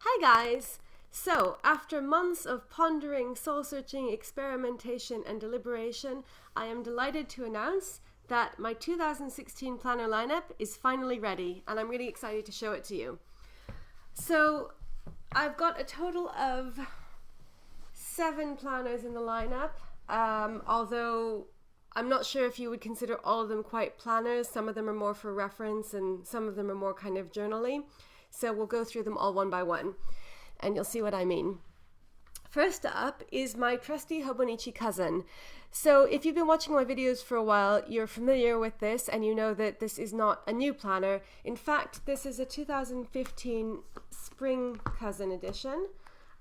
Hi guys! So, after months of pondering, soul-searching, experimentation and deliberation, I am delighted to announce that my 2016 planner lineup is finally ready, and I'm really excited to show it to you. So, I've got a total of 7 planners in the lineup, although I'm not sure if you would consider all of them quite planners. Some of them are more for reference and some of them are more kind of journaly. So we'll go through them all one by one and you'll see what I mean. First up is my trusty Hobonichi cousin. So if you've been watching my videos for a while, you're familiar with this and you know that this is not a new planner. In fact, this is a 2015 Spring Cousin edition.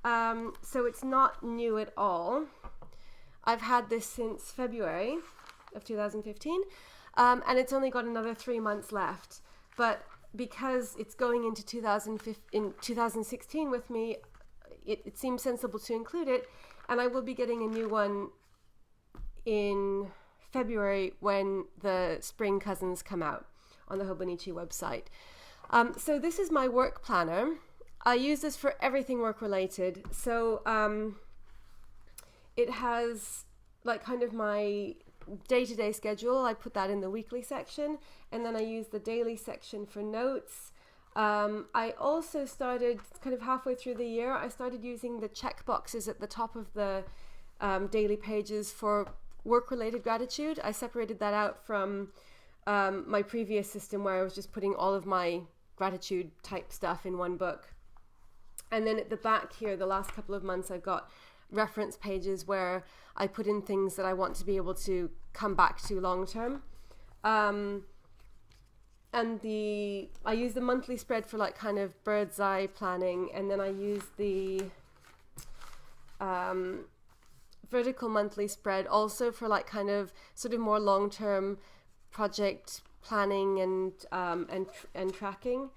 So it's not new at all. I've had this since February of 2015 and it's only got another 3 months left. But because it's going into 2016 with me, it seems sensible to include it, and I will be getting a new one in February when the Spring Cousins come out on the Hobonichi website. So this is my work planner. I use this for everything work related. So it has like kind of my day-to-day schedule. I put that in the weekly section, and then I use the daily section for notes. I also started kind of halfway through the year, I started using the check boxes at the top of the daily pages for work-related gratitude. I separated that out from my previous system where I was just putting all of my gratitude type stuff in one book. And then at the back here, the last couple of months, I've got reference pages where I put in things that I want to be able to come back to long term. And I use the monthly spread for like kind of bird's eye planning, and then I use the vertical monthly spread also for like kind of sort of more long term project planning and tracking.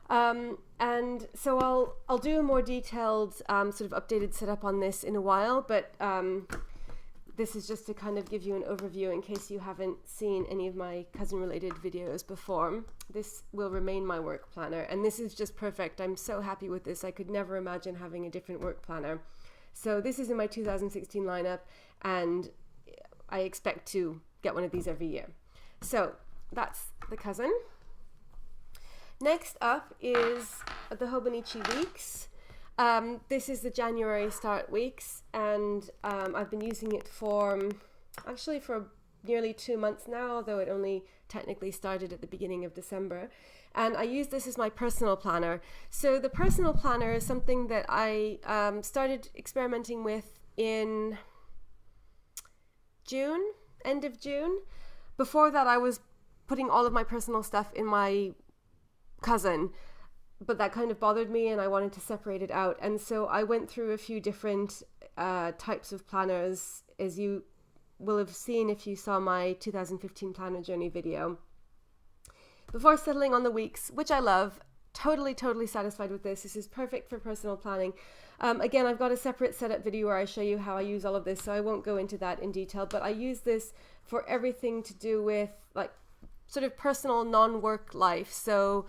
And so I'll do a more detailed sort of updated setup on this in a while, but this is just to kind of give you an overview in case you haven't seen any of my cousin related videos before. This will remain my work planner, and this is just perfect. I'm so happy with this. I could never imagine having a different work planner. So this is in my 2016 lineup, and I expect to get one of these every year. So that's the cousin. Next up is the Hobonichi weeks. This is the January start weeks, and I've been using it for nearly 2 months now, although it only technically started at the beginning of December. And I use this as my personal planner. So the personal planner is something that I started experimenting with in June, end of June. Before that, I was putting all of my personal stuff in my cousin, but that kind of bothered me and I wanted to separate it out. And so I went through a few different types of planners, as you will have seen if you saw my 2015 planner journey video. Before settling on the weeks, which I love, totally satisfied with this. This is perfect for personal planning. Again, I've got a separate setup video where I show you how I use all of this, so I won't go into that in detail, but I use this for everything to do with like sort of personal non-work life. So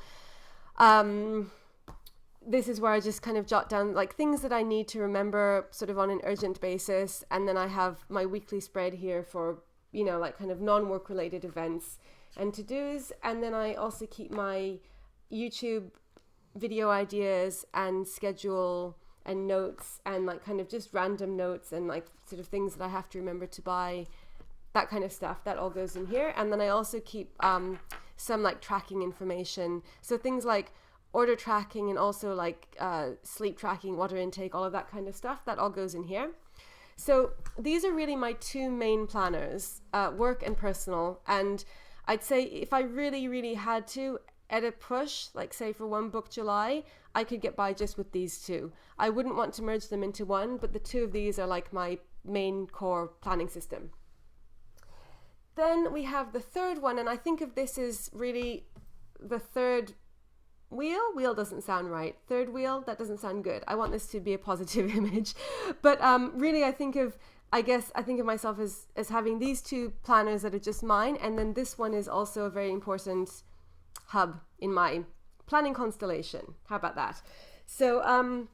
this is where I just kind of jot down like things that I need to remember sort of on an urgent basis, and then I have my weekly spread here for, you know, like kind of non-work related events and to-dos, and then I also keep my YouTube video ideas and schedule and notes and like kind of just random notes and like sort of things that I have to remember to buy, that kind of stuff. That all goes in here. And then I also keep some like tracking information, so things like order tracking and also like sleep tracking, water intake, all of that kind of stuff, that all goes in here. So these are really my 2 main planners, work and personal. And I'd say if I really had to, at a push, like say for one book July, I could get by just with these 2. I wouldn't want to merge them into one, but the 2 of these are like my main core planning system. Then we have the third one, and I think of this as really the third wheel. Wheel doesn't sound right. Third wheel, that doesn't sound good. I want this to be a positive image. But really I think of myself as having these 2 planners that are just mine, and then this one is also a very important hub in my planning constellation. How about that? So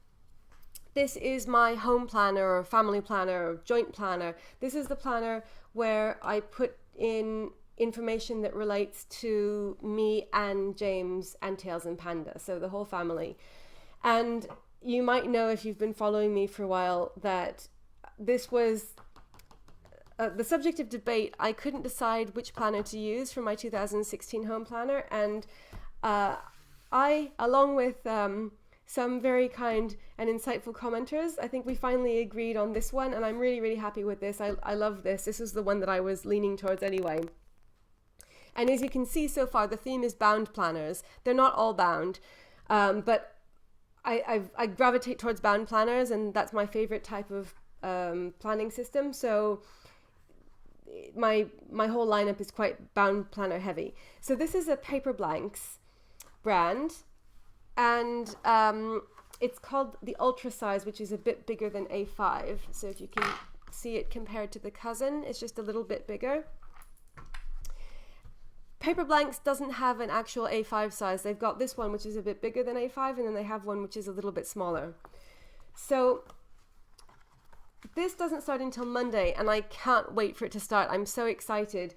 this is my home planner or family planner or joint planner. This is the planner where I put in information that relates to me and James and Tails and Panda, so the whole family. And you might know, if you've been following me for a while, that this was the subject of debate. I couldn't decide which planner to use for my 2016 home planner, and I, along with some very kind and insightful commenters, I think we finally agreed on this one, and I'm really, really happy with this. I love this. This is the one that I was leaning towards anyway. And as you can see so far, the theme is bound planners. They're not all bound, but I gravitate towards bound planners, and that's my favorite type of planning system. So my whole lineup is quite bound planner heavy. So this is a Paper Blanks brand, and it's called the Ultra Size, which is a bit bigger than A5. So if you can see it compared to the cousin, it's just a little bit bigger. Paper Blanks doesn't have an actual A5 size. They've got this one, which is a bit bigger than A5, and then they have one which is a little bit smaller. So this doesn't start until Monday, and I can't wait for it to start. I'm so excited.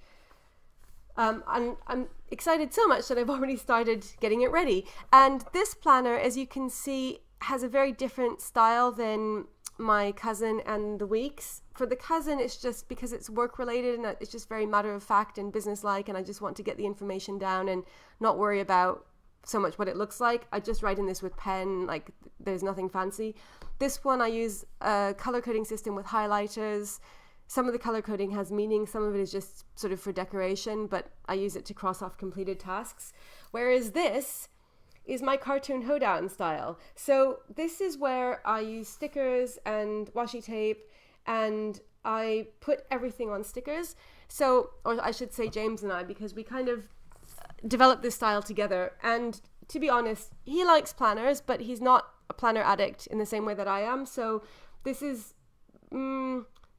And I'm excited so much that I've already started getting it ready. And this planner, as you can see, has a very different style than my cousin and the weeks. For the cousin, it's just because it's work related, and it's just very matter of fact and business-like, and I just want to get the information down and not worry about so much what it looks like. I just write in this with pen, like there's nothing fancy. This one I use a color coding system with highlighters. Some of the color coding has meaning, some of it is just sort of for decoration, but I use it to cross off completed tasks. Whereas this is my cartoon hoedown style. So this is where I use stickers and washi tape, and I put everything on stickers. So, or I should say James and I, because we kind of developed this style together. And to be honest, he likes planners, but he's not a planner addict in the same way that I am. So this is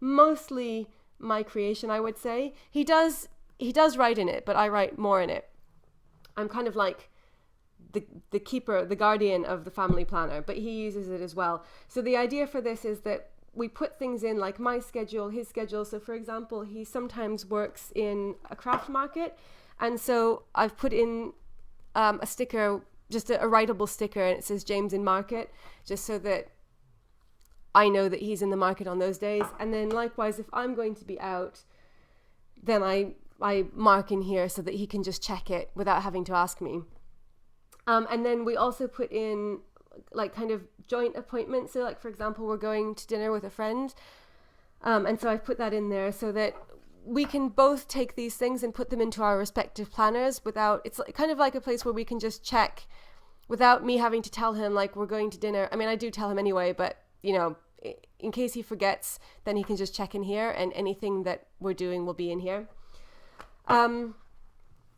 mostly my creation, I would say. He does write in it, but I write more in it. I'm kind of like the keeper, the guardian of the family planner, but he uses it as well. So the idea for this is that we put things in, like my schedule, his schedule. So for example, he sometimes works in a craft market, and so I've put in a sticker, just a writable sticker, and it says James in market, just so that I know that he's in the market on those days. And then likewise, if I'm going to be out, then I mark in here so that he can just check it without having to ask me. And then we also put in like kind of joint appointments. So like, for example, we're going to dinner with a friend. And so I've put that in there so that we can both take these things and put them into our respective planners without, it's kind of like a place where we can just check without me having to tell him like we're going to dinner. I mean, I do tell him anyway, but you know, in case he forgets, then he can just check in here, and anything that we're doing will be in here.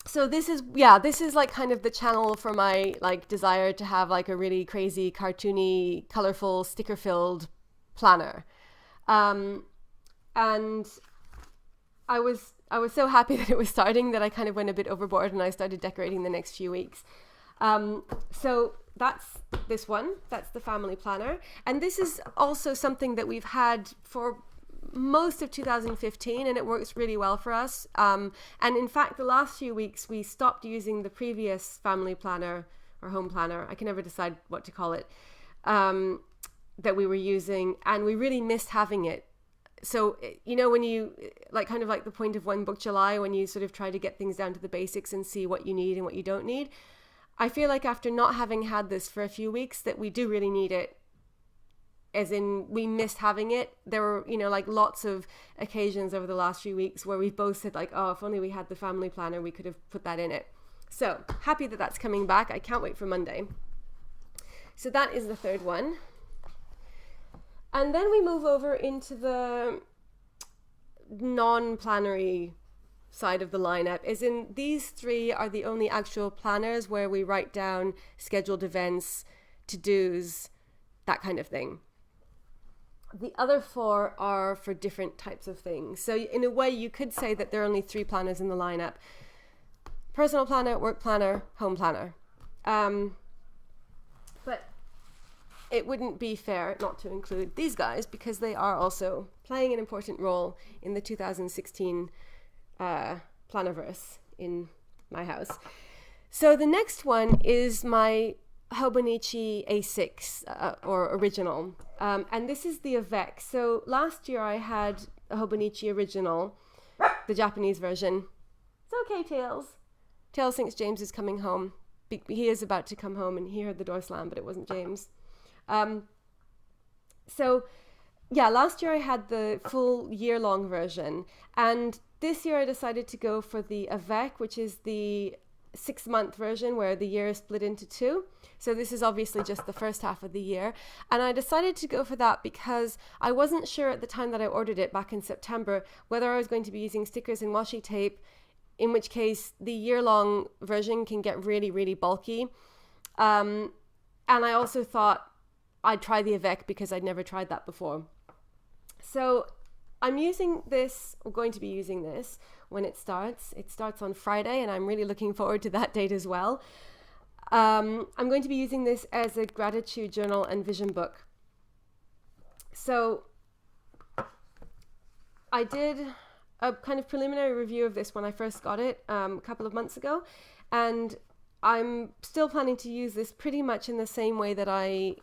So this is like kind of the channel for my like desire to have like a really crazy, cartoony, colorful, sticker-filled planner. And I was so happy that it was starting that I kind of went a bit overboard, and I started decorating the next few weeks. So that's this one. That's the family planner. And this is also something that we've had for most of 2015, and it works really well for us. And in fact, the last few weeks, we stopped using the previous family planner or home planner. I can never decide what to call it, that we were using, and we really missed having it. So, you know, when you like kind of like the point of One Book July, when you sort of try to get things down to the basics and see what you need and what you don't need, I feel like after not having had this for a few weeks that we do really need it, as in we missed having it. There were, you know, like lots of occasions over the last few weeks where we've both said like, oh, if only we had the family planner, we could have put that in it. So happy that that's coming back. I can't wait for Monday. So that is the third one. And then we move over into the non-plannery side of the lineup, as in these three are the only actual planners where we write down scheduled events, to-dos, that kind of thing. The other four are for different types of things. So in a way, you could say that there are only three planners in the lineup: personal planner, work planner, home planner. But it wouldn't be fair not to include these guys because they are also playing an important role in the 2016 Planiverse in my house. So the next one is my Hobonichi A6 or original, and this is the Avec. So last year I had a Hobonichi original, the Japanese version. It's okay, Tails. Tails thinks James is coming home. He is about to come home, and he heard the door slam, but it wasn't James. So yeah, last year I had the full year-long version, and this year I decided to go for the Avec, which is the 6-month version where the year is split into 2. So this is obviously just the first half of the year. And I decided to go for that because I wasn't sure at the time that I ordered it back in September whether I was going to be using stickers and washi tape, in which case the year-long version can get really, really bulky. And I also thought I'd try the Avec because I'd never tried that before. So I'm using this, or going to be using this when it starts. It starts on Friday, and I'm really looking forward to that date as well. I'm going to be using this as a gratitude journal and vision book. So I did a kind of preliminary review of this when I first got it a couple of months ago, and I'm still planning to use this pretty much in the same way that I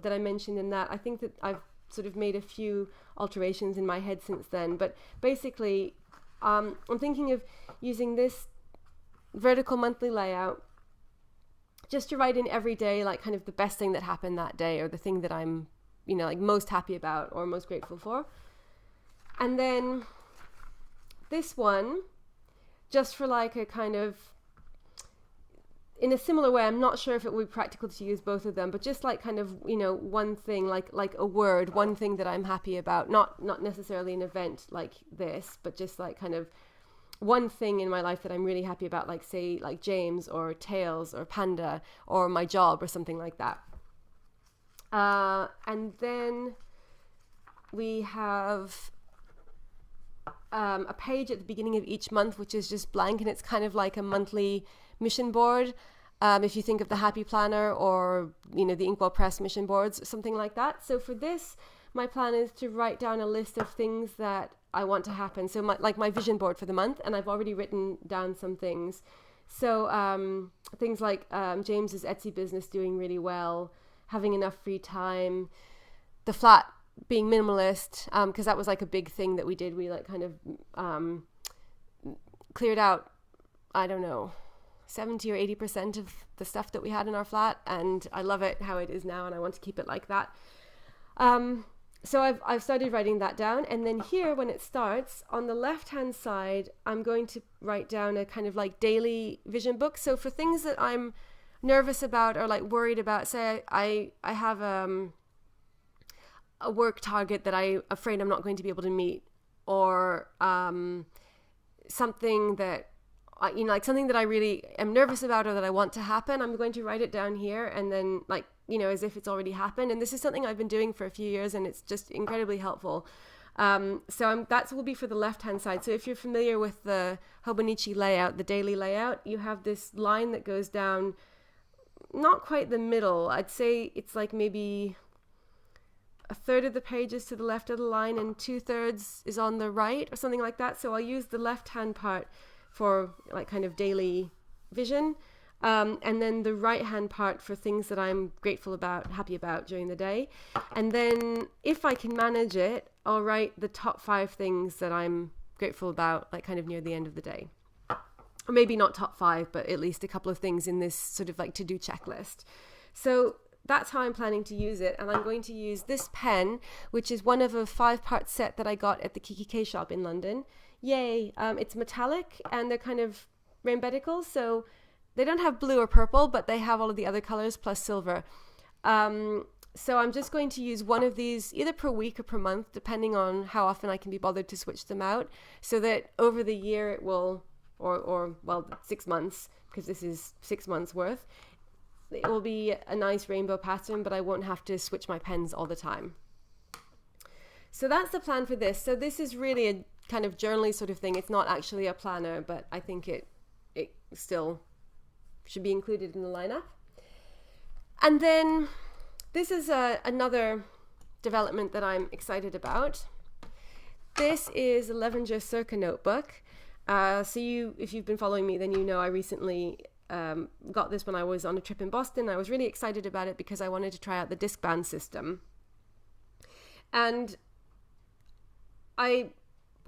mentioned in that. I think that I've sort of made a few alterations in my head since then, but basically I'm thinking of using this vertical monthly layout just to write in every day, like kind of the best thing that happened that day, or the thing that I'm, like most happy about or most grateful for. And then this one, just for like a kind of, in a similar way, I'm not sure if it would be practical to use both of them, but just like kind of, one thing, like a word, one thing that I'm happy about, not necessarily an event like this, but just like kind of one thing in my life that I'm really happy about, like say like James or Tails or Panda or my job or something like that. And then we have a page at the beginning of each month which is just blank, and it's kind of like a monthly mission board, if you think of the Happy Planner or the Inkwell Press mission boards, something like that. So for this, my plan is to write down a list of things that I want to happen. So my vision board for the month, and I've already written down some things. So things like James's Etsy business doing really well, having enough free time, the flat being minimalist, because that was like a big thing that we did. We like kind of cleared out, I don't know, 70 or 80% of the stuff that we had in our flat, and I love it how it is now, and I want to keep it like that. So I've started writing that down, and then here when it starts on the left hand side, I'm going to write down a kind of like daily vision book. So for things that I'm nervous about or like worried about, say I have a work target that I'm afraid I'm not going to be able to meet, or something that like something that I really am nervous about or that I want to happen, I'm going to write it down here, and then like as if it's already happened. And this is something I've been doing for a few years, and it's just incredibly helpful. So that will be for the left hand side. So if you're familiar with the Hobonichi layout, the daily layout, you have this line that goes down, not quite the middle. I'd say it's like maybe a third of the page is to the left of the line and 2/3 is on the right, or something like that. So I'll use the left hand part for like kind of daily vision, and then the right hand part for things that I'm grateful about, happy about during the day. And then if I can manage it, I'll write the top 5 things that I'm grateful about, like kind of near the end of the day. Or maybe not top 5, but at least a couple of things in this sort of like to-do checklist. So that's how I'm planning to use it. And I'm going to use this pen, which is one of a 5-part set that I got at the KKK shop in London. Yay. It's metallic, and they're kind of rainbow, so they don't have blue or purple, but they have all of the other colors plus silver. So I'm just going to use one of these either per week or per month, depending on how often I can be bothered to switch them out, so that over the year it will, or 6 months, because this is 6 months worth, it will be a nice rainbow pattern, but I won't have to switch my pens all the time. So that's the plan for this. So this is really a kind of journaly sort of thing. It's not actually a planner, but I think it still should be included in the lineup. And then this is another development that I'm excited about. This is a Levenger Circa notebook. If you've been following me, then you know I recently got this when I was on a trip in Boston. I was really excited about it because I wanted to try out the Disbound system. And I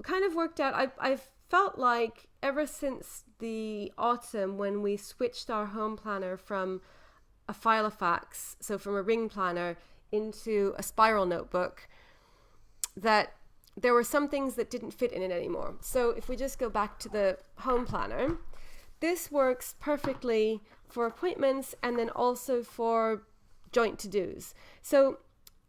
kind of worked out, I've felt like ever since the autumn when we switched our home planner from a Filofax, so from a ring planner, into a spiral notebook, that there were some things that didn't fit in it anymore. So if we just go back to the home planner, this works perfectly for appointments and then also for joint to-dos. So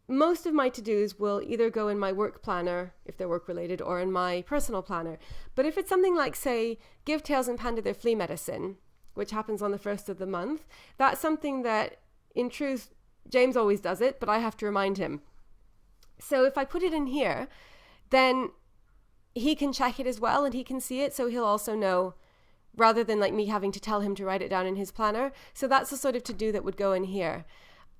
most of my to-dos will either go in my work planner, if they're work-related, or in my personal planner. But if it's something like, say, give Tails and Panda their flea medicine, which happens on the 1st of the month, that's something that, in truth, James always does it, but I have to remind him. So if I put it in here, then he can check it as well and he can see it, so he'll also know, rather than like me having to tell him to write it down in his planner. So that's the sort of to-do that would go in here.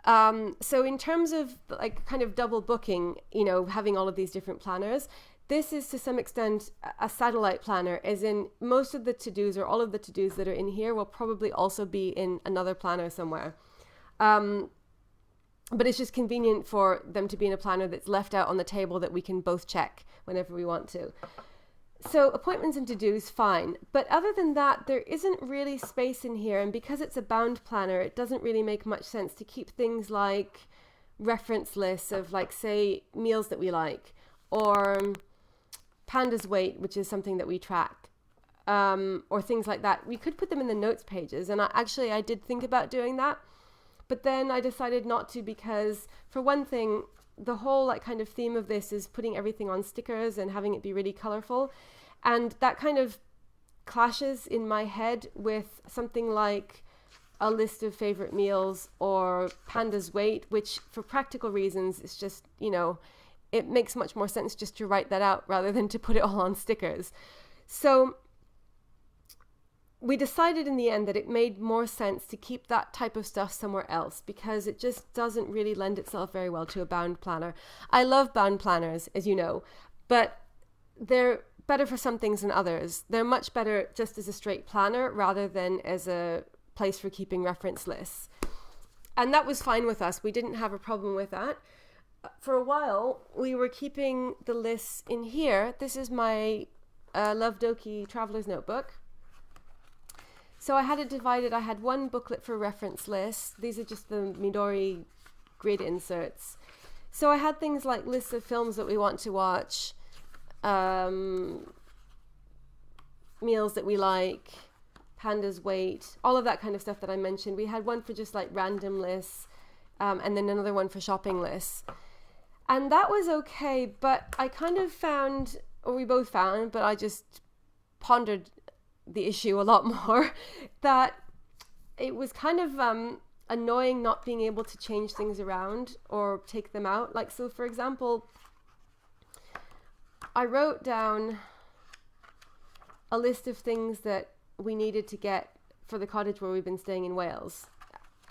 So in terms of like kind of double booking, you know, having all of these different planners, this is to some extent a satellite planner, as in most of the to-dos or all of the to-dos that are in here will probably also be in another planner somewhere. But it's just convenient for them to be in a planner that's left out on the table that we can both check whenever we want to. So appointments and to-dos, fine. But other than that, there isn't really space in here. And because it's a bound planner, it doesn't really make much sense to keep things like reference lists of, like, say, meals that we like, or Panda's weight, which is something that we track, or things like that. We could put them in the notes pages. And I did think about doing that. But then I decided not to because, for one thing, the whole like kind of theme of this is putting everything on stickers and having it be really colorful. And that kind of clashes in my head with something like a list of favorite meals or Panda's weight, which for practical reasons, it's just, you know, it makes much more sense just to write that out rather than to put it all on stickers. So we decided in the end that it made more sense to keep that type of stuff somewhere else because it just doesn't really lend itself very well to a bound planner. I love bound planners, as you know, but they're better for some things than others. They're much better just as a straight planner rather than as a place for keeping reference lists. And that was fine with us. We didn't have a problem with that. For a while, we were keeping the lists in here. This is my Love Doki Traveler's Notebook. So I had it divided. I had one booklet for reference lists. These are just the Midori grid inserts. So I had things like lists of films that we want to watch, meals that we like, Panda's weight, all of that kind of stuff that I mentioned. We had one for just like random lists, and then another one for shopping lists. And that was okay, but I kind of found, or we both found, but I just pondered the issue a lot more, that it was kind of annoying not being able to change things around or take them out. Like, so for example, I wrote down a list of things that we needed to get for the cottage where we've been staying in Wales,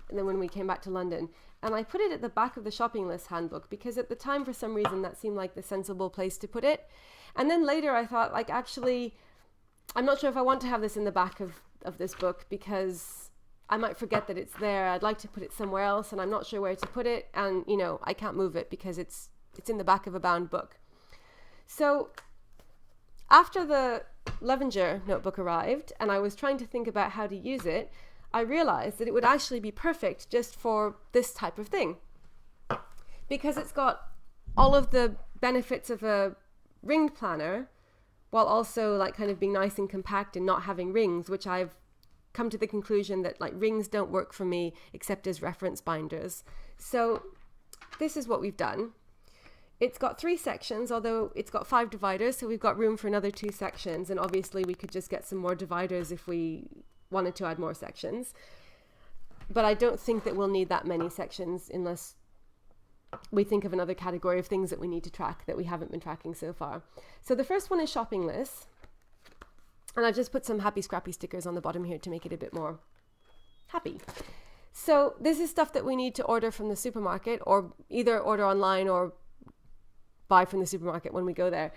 and then when we came back to London, and I put it at the back of the shopping list handbook because at the time, for some reason, that seemed like the sensible place to put it. And then later I thought, like, actually, I'm not sure if I want to have this in the back of this book because I might forget that it's there. I'd like to put it somewhere else and I'm not sure where to put it. And, you know, I can't move it because it's in the back of a bound book. So after the Levenger notebook arrived and I was trying to think about how to use it, I realized that it would actually be perfect just for this type of thing because it's got all of the benefits of a ringed planner while also like kind of being nice and compact and not having rings, which I've come to the conclusion that like rings don't work for me except as reference binders. So this is what we've done. It's got 3 sections, although it's got 5 dividers, so we've got room for another 2 sections, and obviously we could just get some more dividers if we wanted to add more sections. But I don't think that we'll need that many sections unless we think of another category of things that we need to track that we haven't been tracking so far. So the first one is shopping lists. And I've just put some happy scrappy stickers on the bottom here to make it a bit more happy. So this is stuff that we need to order from the supermarket, or either order online or buy from the supermarket when we go there.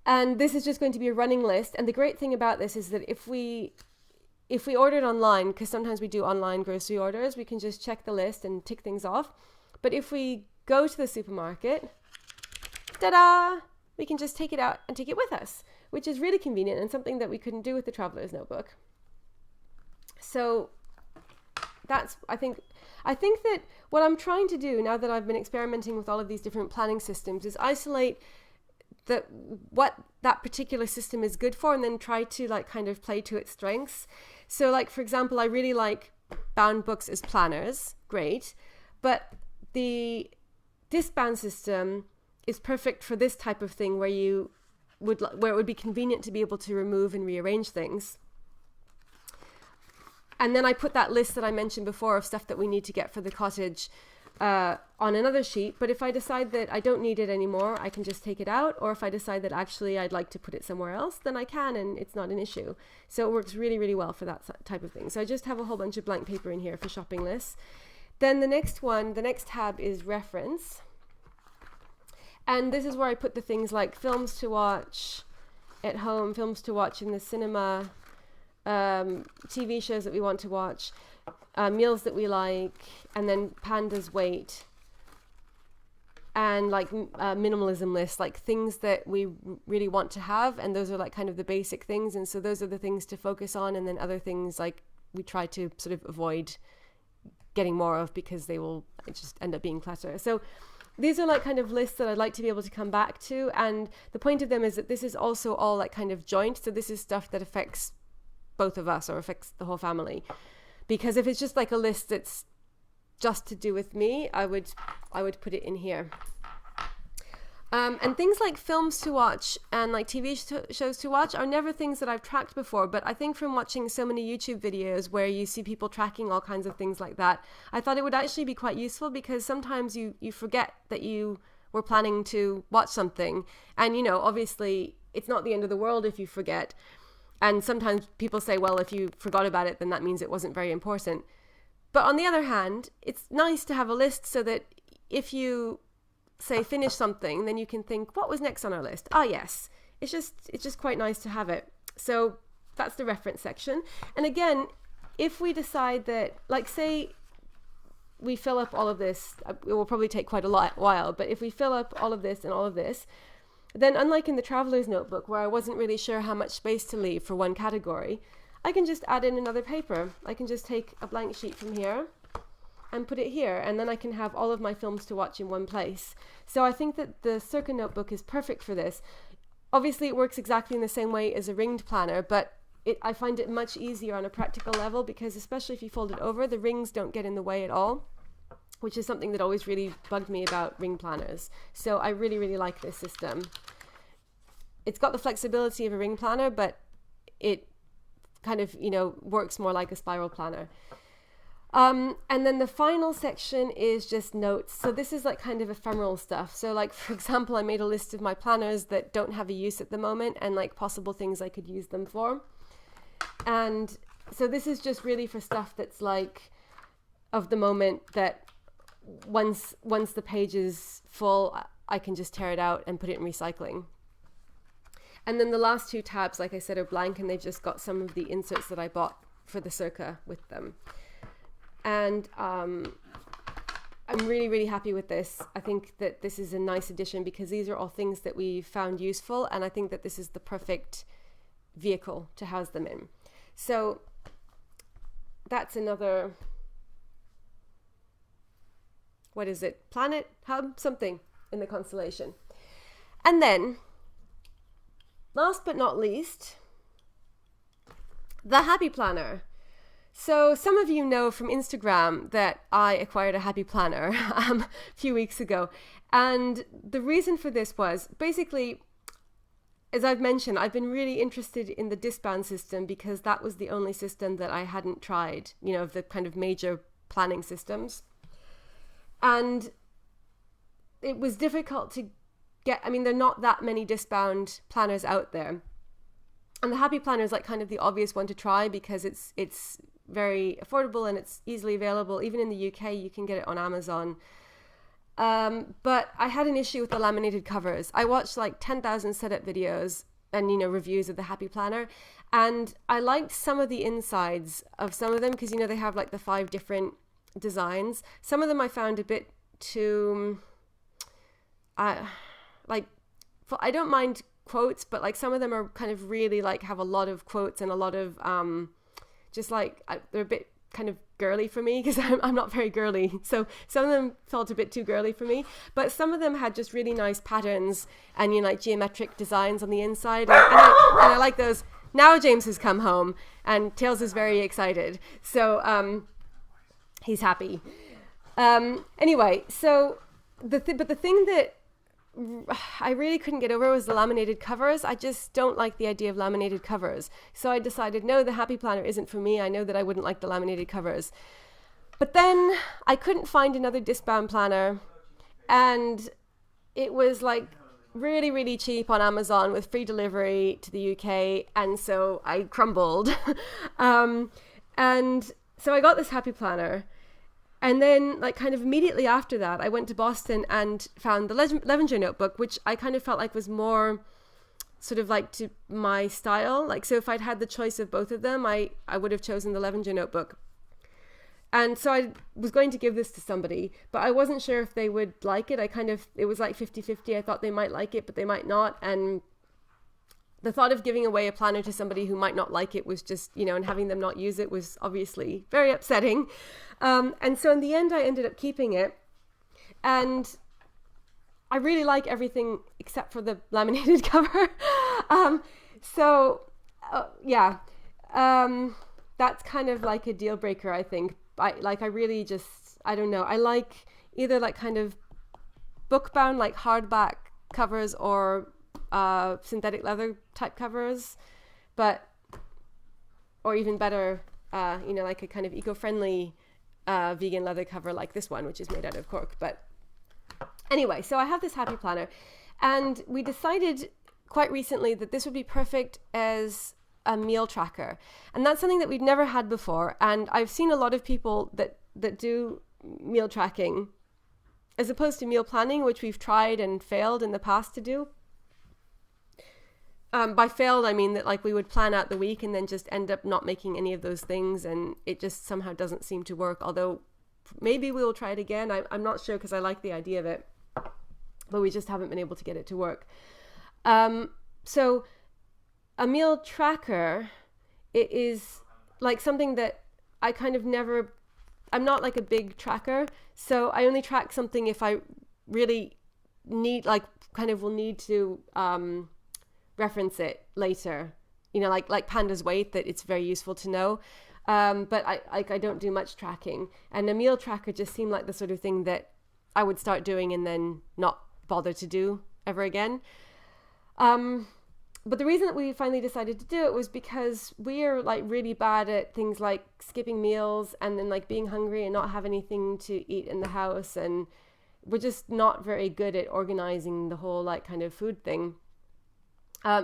And this is just going to be a running list. And the great thing about this is that if we order it online, because sometimes we do online grocery orders, we can just check the list and tick things off. But if we go to the supermarket, ta-da, we can just take it out and take it with us, which is really convenient and something that we couldn't do with the traveler's notebook. So that's, I think that what I'm trying to do now that I've been experimenting with all of these different planning systems is isolate what that particular system is good for, and then try to like kind of play to its strengths. So like, for example, I really like bound books as planners, great, but the Disbound system is perfect for this type of thing where it would be convenient to be able to remove and rearrange things. And then I put that list that I mentioned before of stuff that we need to get for the cottage on another sheet. But if I decide that I don't need it anymore, I can just take it out. Or if I decide that actually I'd like to put it somewhere else, then I can, and it's not an issue. So it works really, really well for that type of thing. So I just have a whole bunch of blank paper in here for shopping lists. Then the next tab is reference. And this is where I put the things like films to watch at home, films to watch in the cinema, TV shows that we want to watch, meals that we like, and then pandas weight, and like minimalism lists, like things that we really want to have, and those are like kind of the basic things, and so those are the things to focus on, and then other things like we try to sort of avoid getting more of because they will just end up being clutter. So these are like kind of lists that I'd like to be able to come back to, and the point of them is that this is also all like kind of joint, so this is stuff that affects both of us or affects the whole family. Because if it's just like a list that's just to do with me, I would put it in here. And things like films to watch and like TV shows to watch are never things that I've tracked before, but I think from watching so many YouTube videos where you see people tracking all kinds of things like that, I thought it would actually be quite useful, because sometimes you forget that you were planning to watch something, and obviously it's not the end of the world if you forget. And sometimes people say, well, if you forgot about it, then that means it wasn't very important. But on the other hand, it's nice to have a list so that if you say finish something, then you can think, what was next on our list? Ah, yes. It's just quite nice to have it. So that's the reference section. And again, if we decide that, like, say we fill up all of this, it will probably take quite a while, but if we fill up all of this and all of this, then unlike in the traveler's notebook where I wasn't really sure how much space to leave for one category, I can just add in another paper. I can just take a blank sheet from here and put it here, and then I can have all of my films to watch in one place. So I think that the Circa notebook is perfect for this. Obviously it works exactly in the same way as a ringed planner, but I find it much easier on a practical level, because especially if you fold it over, the rings don't get in the way at all, which is something that always really bugged me about ring planners. So I really, really like this system. It's got the flexibility of a ring planner, but it kind of, works more like a spiral planner. And then the final section is just notes. So this is like kind of ephemeral stuff. So like, for example, I made a list of my planners that don't have a use at the moment and like possible things I could use them for. And so this is just really for stuff that's like of the moment, that once the page is full, I can just tear it out and put it in recycling. And then the last two tabs, like I said, are blank, and they've just got some of the inserts that I bought for the Circa with them. And I'm really, really happy with this. I think that this is a nice addition, because these are all things that we found useful, and I think that this is the perfect vehicle to house them in. So that's another, what is it? Planet, hub, something in the constellation. And then, last but not least, the Happy Planner. So some of you know from Instagram that I acquired a Happy Planner a few weeks ago. And the reason for this was basically, as I've mentioned, I've been really interested in the Disbound system because that was the only system that I hadn't tried, of the kind of major planning systems. And it was difficult to get, there are not that many Disbound planners out there. And the Happy Planner is like kind of the obvious one to try because it's very affordable and it's easily available. Even in the UK, you can get it on Amazon. But I had an issue with the laminated covers. I watched like 10,000 setup videos and, you know, reviews of the Happy Planner. And I liked some of the insides of some of them because, you know, they have like the 5 different designs. Some of them I found a bit too, I don't mind quotes, but like some of them are kind of really like have a lot of quotes and a lot of they're a bit kind of girly for me because I'm not very girly, so some of them felt a bit too girly for me, but some of them had just really nice patterns and, you know, like geometric designs on the inside, and I like those. Now James has come home and Tails is very excited, so he's happy. Anyway, so the thing that I really couldn't get over was the laminated covers. I just don't like the idea of laminated covers. So I decided, no, the Happy Planner isn't for me. I know that I wouldn't like the laminated covers. But then I couldn't find another Disbound planner. And it was like really, really cheap on Amazon with free delivery to the UK. And so I crumbled. And so I got this Happy Planner. And then, like, kind of immediately after that, I went to Boston and found the Levenger notebook, which I kind of felt like was more sort of like to my style. Like, so if I'd had the choice of both of them, I would have chosen the Levenger notebook. And so I was going to give this to somebody, but I wasn't sure if they would like it. It was like 50-50. I thought they might like it, but they might not. And the thought of giving away a planner to somebody who might not like it was just, you know, and having them not use it was obviously very upsetting. And so in the end, I ended up keeping it. And I really like everything except for the laminated cover. That's kind of like a deal breaker, I think. I don't know. I like either like kind of book-bound, like hardback covers or synthetic leather type covers, or even better, like a kind of eco-friendly vegan leather cover like this one, which is made out of cork. But anyway, so I have this Happy Planner, and we decided quite recently that this would be perfect as a meal tracker, and that's something that we've never had before. And I've seen a lot of people that do meal tracking as opposed to meal planning, which we've tried and failed in the past to do. By failed, I mean that like we would plan out the week and then just end up not making any of those things, and it just somehow doesn't seem to work. Although maybe we will try it again. I'm not sure because I like the idea of it, but we just haven't been able to get it to work. So a meal tracker, it is like something that I kind of never, I'm not like a big tracker. So I only track something if I really need, like kind of will need to, reference it later, you know, like Panda's weight, that it's very useful to know. But I don't do much tracking, and a meal tracker just seemed like the sort of thing that I would start doing and then not bother to do ever again. But the reason that we finally decided to do it was because we're like really bad at things like skipping meals and then like being hungry and not have anything to eat in the house, and we're just not very good at organizing the whole like kind of food thing.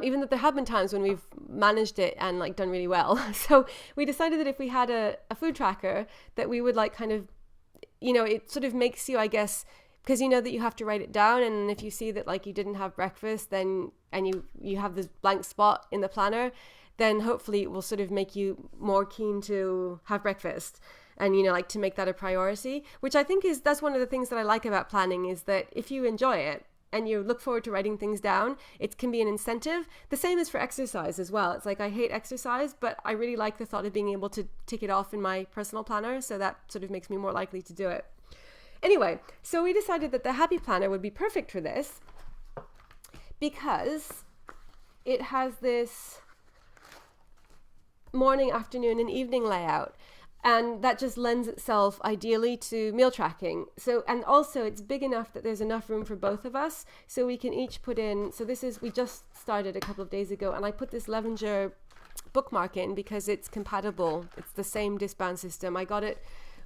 Even though there have been times when we've managed it and like done really well. So we decided that if we had a food tracker, that we would like kind of, you know, it sort of makes you, I guess, because you know that you have to write it down, and if you see that like you didn't have breakfast, then and you have this blank spot in the planner, then hopefully it will sort of make you more keen to have breakfast, and you know, like to make that a priority, which I think that's one of the things that I like about planning, is that if you enjoy it and you look forward to writing things down, it can be an incentive. The same is for exercise as well. It's like I hate exercise, but I really like the thought of being able to tick it off in my personal planner, so that sort of makes me more likely to do it. Anyway, so we decided that the Happy Planner would be perfect for this because it has this morning, afternoon, and evening layout. And that just lends itself ideally to meal tracking. So, and also it's big enough that there's enough room for both of us. So we can each put in, so this is, we just started a couple of days ago, and I put this Levenger bookmark in because it's compatible. It's the same Disbound system. I got it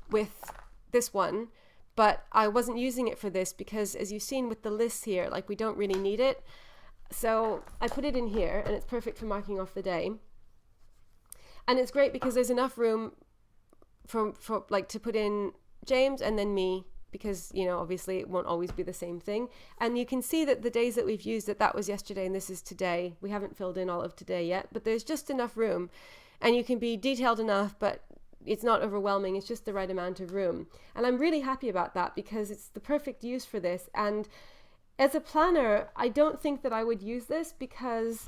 with this one, but I wasn't using it for this because, as you've seen with the lists here, like we don't really need it. So I put it in here, and it's perfect for marking off the day. And it's great because there's enough room for like to put in James and then me, because, you know, obviously it won't always be the same thing. And you can see that the days that we've used it, that was yesterday and this is today. We haven't filled in all of today yet, but there's just enough room, and you can be detailed enough, but it's not overwhelming. It's just the right amount of room. And I'm really happy about that, because it's the perfect use for this. And as a planner, I don't think that I would use this, because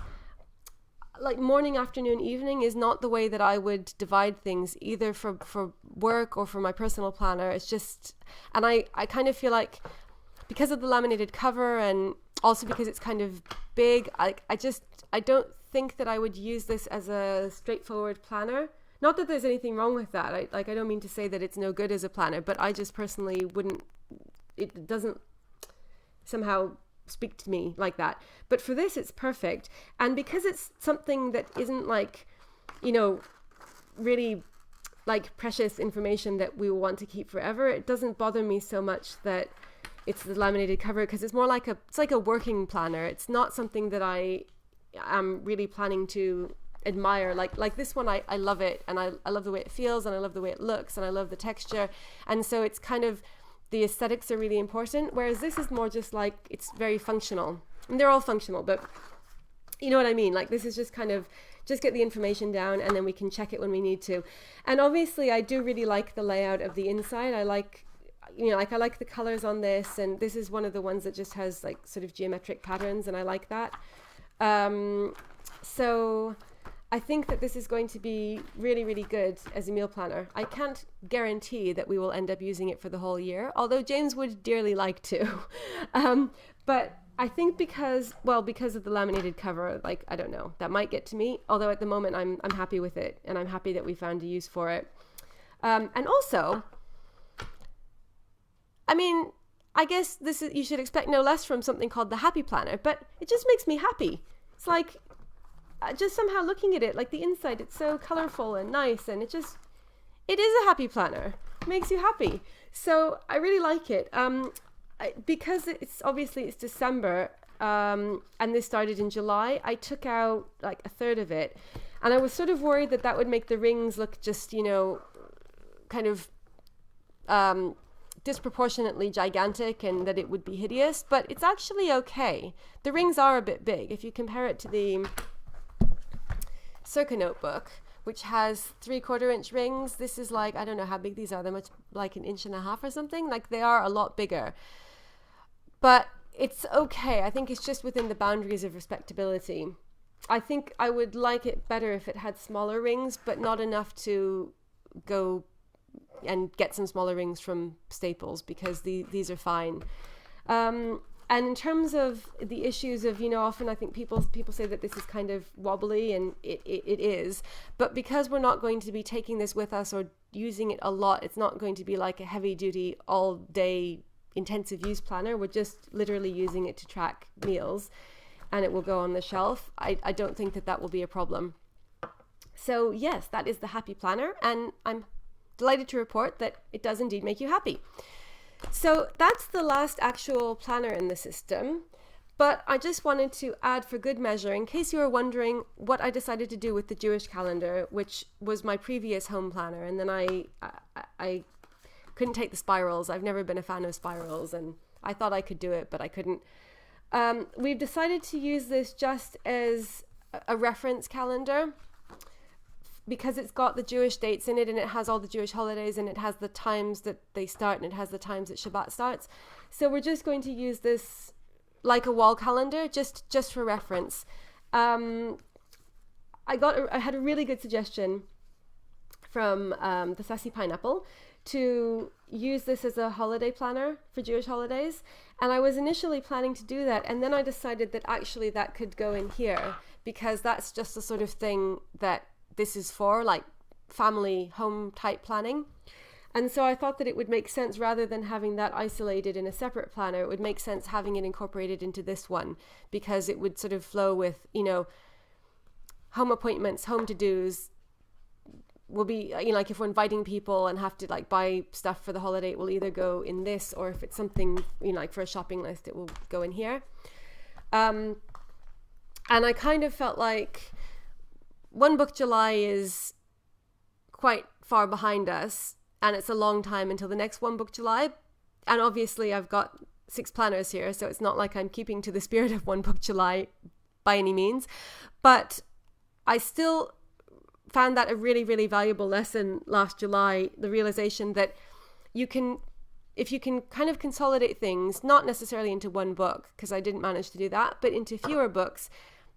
like morning, afternoon, evening is not the way that I would divide things, either for work or for my personal planner. It's just, and I kind of feel like, because of the laminated cover and also because it's kind of big, I don't think that I would use this as a straightforward planner. Not that there's anything wrong with that. I don't mean to say that it's no good as a planner, but I just personally wouldn't, it doesn't somehow speak to me like that. But for this, it's perfect. And because it's something that isn't like, you know, really like precious information that we will want to keep forever, it doesn't bother me so much that it's the laminated cover, because it's more like it's like a working planner. It's not something that I am really planning to admire. Like this one, I love it, and I love the way it feels, and I love the way it looks, and I love the texture. And so it's kind of, the aesthetics are really important, whereas this is more just like, it's very functional. And they're all functional, but you know what I mean? Like this is just kind of, just get the information down and then we can check it when we need to. And obviously I do really like the layout of the inside. I like, you know, like I like the colors on this, and this is one of the ones that just has like sort of geometric patterns, and I like that. So I think that this is going to be really, really good as a meal planner. I can't guarantee that we will end up using it for the whole year, although James would dearly like to. But I think because of the laminated cover, like, I don't know, that might get to me. Although at the moment I'm happy with it, and I'm happy that we found a use for it. And also, I mean, I guess this is, you should expect no less from something called the Happy Planner, but it just makes me happy. It's like, just somehow looking at it, like the inside, it's so colorful and nice, and it is a happy planner. It makes you happy. So I really like it. Because it's December, and this started in July, I took out like a third of it, and I was sort of worried that that would make the rings look just, you know, kind of disproportionately gigantic, and that it would be hideous, but it's actually okay. The rings are a bit big. If you compare it to the Circa notebook, which has 3/4 inch rings, this is like, I don't know how big these are. They're much like 1.5 inches or something. Like, they are a lot bigger, but it's okay. I think it's just within the boundaries of respectability. I think I would like it better if it had smaller rings, but not enough to go and get some smaller rings from Staples, because these are fine. And in terms of the issues of, you know, often I think people say that this is kind of wobbly, and it is, but because we're not going to be taking this with us or using it a lot, it's not going to be like a heavy duty all day intensive use planner. We're just literally using it to track meals, and it will go on the shelf. I don't think that will be a problem. So yes, that is the Happy Planner, and I'm delighted to report that it does indeed make you happy. So that's the last actual planner in the system, but I just wanted to add for good measure, in case you were wondering what I decided to do with the Jewish calendar, which was my previous home planner, and then I couldn't take the spirals. I've never been a fan of spirals, and I thought I could do it, but I couldn't. We've decided to use this just as a reference calendar, because it's got the Jewish dates in it, and it has all the Jewish holidays, and it has the times that they start, and it has the times that Shabbat starts. So we're just going to use this like a wall calendar, just for reference. I had a really good suggestion from the Sassy Pineapple to use this as a holiday planner for Jewish holidays, and I was initially planning to do that, and then I decided that actually that could go in here, because that's just the sort of thing that this is for, like family home type planning. And so I thought that it would make sense, rather than having that isolated in a separate planner, it would make sense having it incorporated into this one, because it would sort of flow with, you know, home appointments, home to-dos will be, you know, like if we're inviting people and have to like buy stuff for the holiday, it will either go in this, or if it's something, you know, like for a shopping list, it will go in here. And I kind of felt like One Book July is quite far behind us, and it's a long time until the next One Book July. And obviously I've got 6 planners here, so it's not like I'm keeping to the spirit of One Book July by any means. But I still found that a really, really valuable lesson last July, the realization that if you can kind of consolidate things, not necessarily into one book, because I didn't manage to do that, but into fewer books,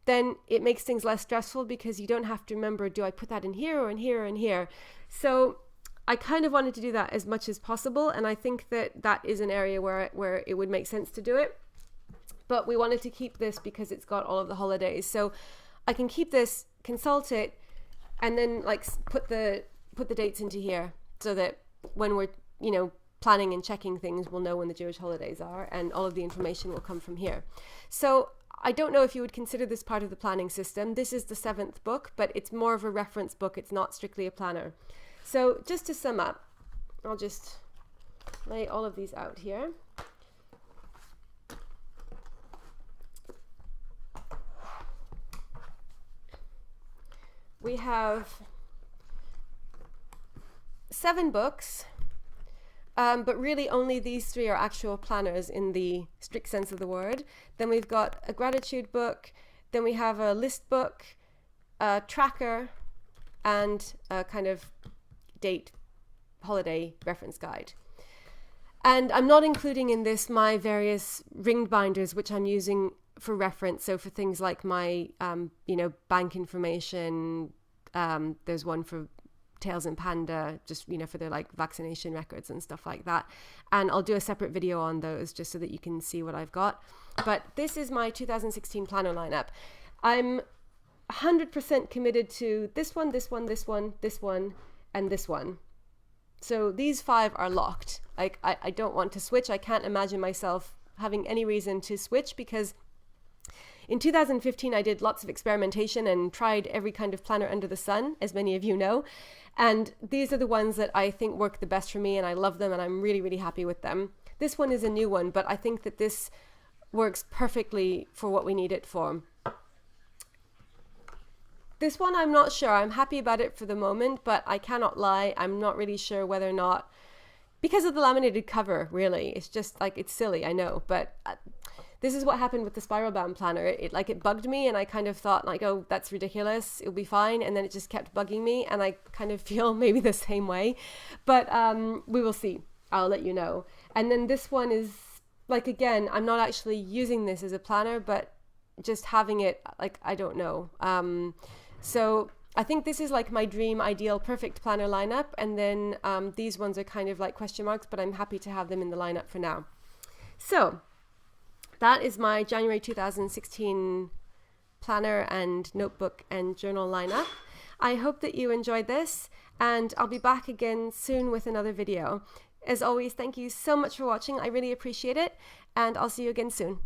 then it makes things less stressful because you don't have to remember, do I put that in here or in here or in here? So I kind of wanted to do that as much as possible, and I think that that is an area where it would make sense to do it. But we wanted to keep this because it's got all of the holidays. So I can keep this, consult it, and then like put the dates into here so that when we're, planning and checking things, we'll know when the Jewish holidays are, and all of the information will come from here. So I don't know if you would consider this part of the planning system. This is the 7th book, but it's more of a reference book. It's not strictly a planner. So just to sum up, I'll just lay all of these out here. We have 7 books, but really only these 3 are actual planners in the strict sense of the word. Then we've got a gratitude book, then we have a list book, a tracker, and a kind of date holiday reference guide. And I'm not including in this my various ringed binders, which I'm using for reference. So for things like my, bank information, there's one for Tails and Panda, just, for their like vaccination records and stuff like that. And I'll do a separate video on those just so that you can see what I've got. But this is my 2016 planner lineup. I'm 100% committed to this one, this one, this one, this one, and this one. So these 5 are locked. Like I don't want to switch. I can't imagine myself having any reason to switch, because in 2015, I did lots of experimentation and tried every kind of planner under the sun, as many of you know. And these are the ones that I think work the best for me, and I love them, and I'm really, really happy with them. This one is a new one, but I think that this works perfectly for what we need it for. This one, I'm not sure. I'm happy about it for the moment, but I cannot lie. I'm not really sure whether or not, because of the laminated cover, really. It's just like, it's silly, I know, but this is what happened with the spiral bound planner. It bugged me, and I kind of thought like, oh, that's ridiculous, it'll be fine. And then it just kept bugging me, and I kind of feel maybe the same way, but we will see. I'll let you know. And then this one is like, again, I'm not actually using this as a planner, but just having it, like, I don't know. So I think this is like my dream, ideal, perfect planner lineup. And then these ones are kind of like question marks, but I'm happy to have them in the lineup for now. So that is my January 2016 planner and notebook and journal lineup. I hope that you enjoyed this, and I'll be back again soon with another video. As always, thank you so much for watching. I really appreciate it, and I'll see you again soon.